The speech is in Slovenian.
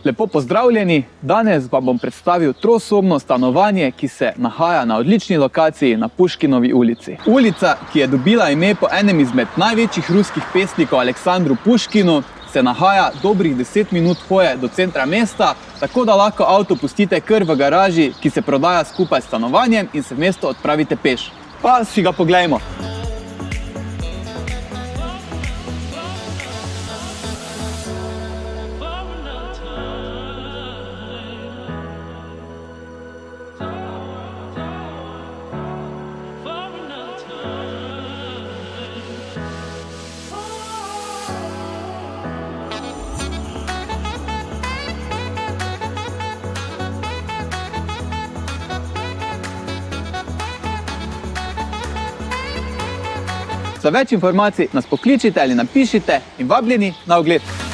Lepo pozdravljeni, danes vam bom predstavil trosobno stanovanje, ki se nahaja na odlični lokaciji na Puškinovi ulici. Ulica, ki je dobila ime po enem izmed največjih ruskih pesnikov Aleksandru Puškinu, se nahaja dobrih 10 minut hoje do centra mesta, tako da lahko avto pustite kar v garaži, ki se prodaja skupaj s stanovanjem, in se v mesto odpravite peš. Pa si ga poglejmo. Za več informacij nas pokličite ali napišite in vabljeni na ogled.